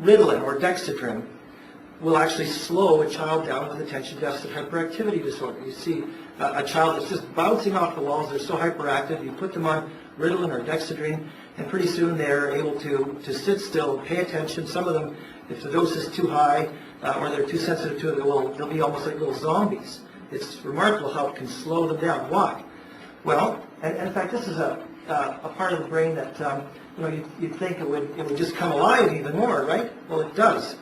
Ritalin or Dexedrine will actually slow a child down with attention deficit hyperactivity disorder. You see a child that's just bouncing off the walls, they're so hyperactive, you put them on Ritalin or Dexedrine, and pretty soon they're able to sit still, pay attention. Some of them, if the dose is too high or they're too sensitive to it, they'll be almost like little zombies. It's remarkable how it can slow them down. Why? Well, and in fact, this is a part of the brain that you'd think it would just come alive even more, right? Well, it does.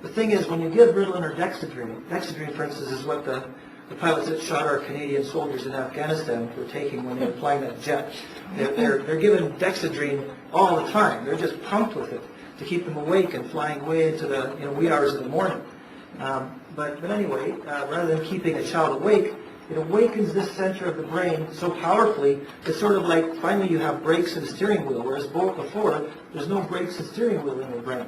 The thing is, when you give Ritalin or Dexedrine, for instance, is what the pilots that shot our Canadian soldiers in Afghanistan were taking when they were flying that jet. They're given Dexedrine all the time. They're just pumped with it to keep them awake and flying way into the wee hours of the morning. But anyway, rather than keeping a child awake, it awakens this center of the brain so powerfully, it's sort of like finally you have brakes and steering wheel, whereas before there's no brakes and steering wheel in your brain.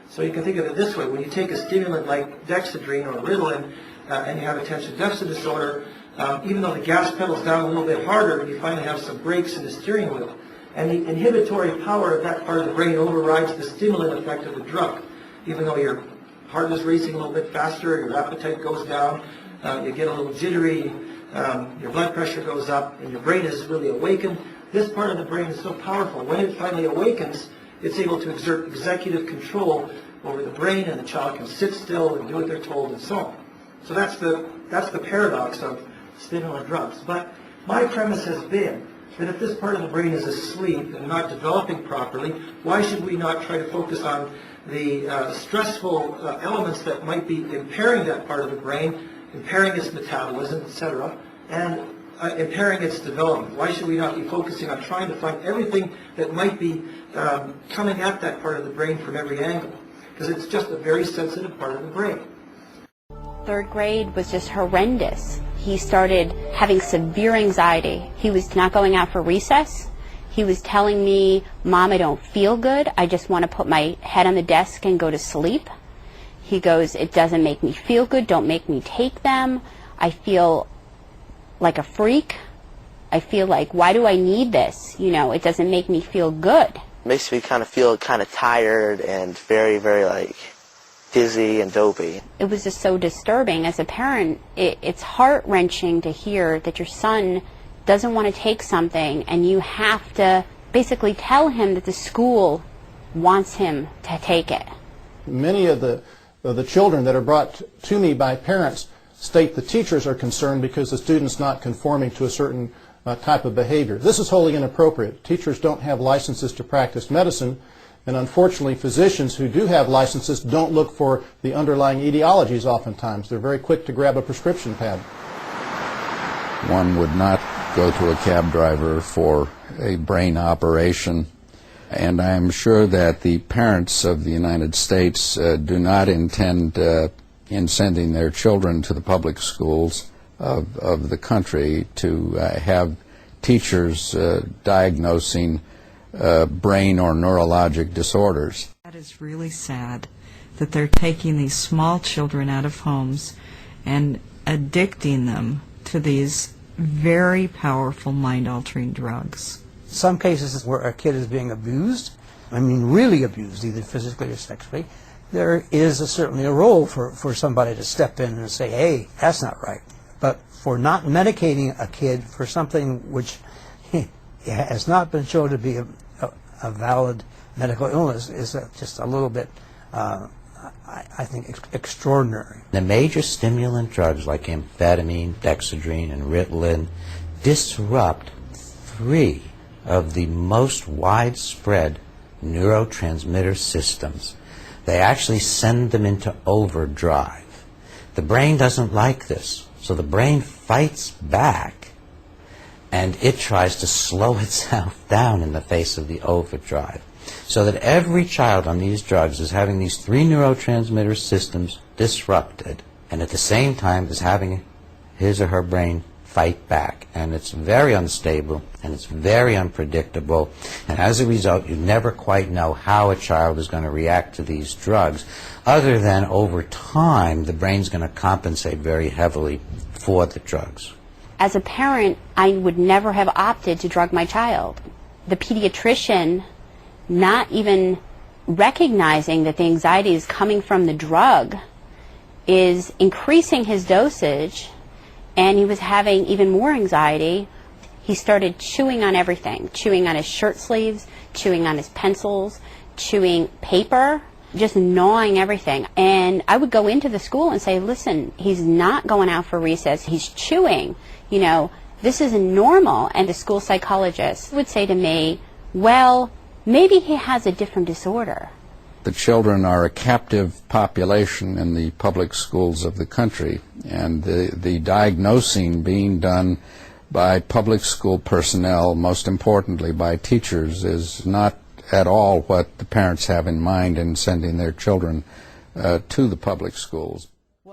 So you can think of it this way: when you take a stimulant like Dexedrine or Ritalin and you have attention deficit disorder, even though the gas pedal's down a little bit harder, you finally have some brakes in the steering wheel. And the inhibitory power of that part of the brain overrides the stimulant effect of the drug. Even though your heart is racing a little bit faster, your appetite goes down, you get a little jittery, your blood pressure goes up, and your brain is really awakened. This part of the brain is so powerful. When it finally awakens, it's able to exert executive control over the brain, and the child can sit still and do what they're told and so on. So that's the paradox of stimulant drugs. But my premise has been that if this part of the brain is asleep and not developing properly, why should we not try to focus on the stressful elements that might be impairing that part of the brain, impairing its metabolism, etc., and impairing its development? Why should we not be focusing on trying to find everything that might be coming at that part of the brain from every angle? Because it's just a very sensitive part of the brain. Third grade was just horrendous. He started having severe anxiety. He was not going out for recess. He was telling me, "Mom, I don't feel good. I just want to put my head on the desk and go to sleep." He goes, "It doesn't make me feel good. Don't make me take them. I feel like a freak. I feel like, why do I need this? It doesn't make me feel good." Makes me kind of feel kind of tired and very, very like dizzy and dopey. It was just so disturbing. As a parent, it's heart-wrenching to hear that your son doesn't want to take something and you have to basically tell him that the school wants him to take it. Many of the children that are brought to me by parents state the teachers are concerned because the student's not conforming to a certain type of behavior. This is wholly inappropriate. Teachers don't have licenses to practice medicine, and unfortunately physicians who do have licenses don't look for the underlying etiologies oftentimes. They're very quick to grab a prescription pad. One would not go to a cab driver for a brain operation, and I am sure that the parents of the United States do not intend in sending their children to the public schools of the country to have teachers diagnosing brain or neurologic disorders. That is really sad that they're taking these small children out of homes and addicting them to these very powerful mind-altering drugs. Some cases where a kid is being abused, really abused, either physically or sexually, there is certainly a role for somebody to step in and say, hey, that's not right. But for not medicating a kid for something which has not been shown to be a valid medical illness is just a little bit, I think, extraordinary. The major stimulant drugs like amphetamine, Dexedrine, and Ritalin disrupt three of the most widespread neurotransmitter systems. They actually send them into overdrive. The brain doesn't like this, so the brain fights back, and it tries to slow itself down in the face of the overdrive. So that every child on these drugs is having these three neurotransmitter systems disrupted, and at the same time is having his or her brain fight back. And it's very unstable, and it's very unpredictable, and as a result you never quite know how a child is going to react to these drugs, other than over time the brain's going to compensate very heavily for the drugs. As a parent, I would never have opted to drug my child. The pediatrician not even recognizing that the anxiety is coming from the drug is increasing his dosage, and he was having even more anxiety. He started chewing on everything, chewing on his shirt sleeves, chewing on his pencils, chewing paper, just gnawing everything. And I would go into the school and say, listen, he's not going out for recess, he's chewing, you know, this isn't normal. And the school psychologist would say to me, well, maybe he has a different disorder. The children are a captive population in the public schools of the country, and the diagnosing being done by public school personnel, most importantly by teachers, is not at all what the parents have in mind in sending their children to the public schools.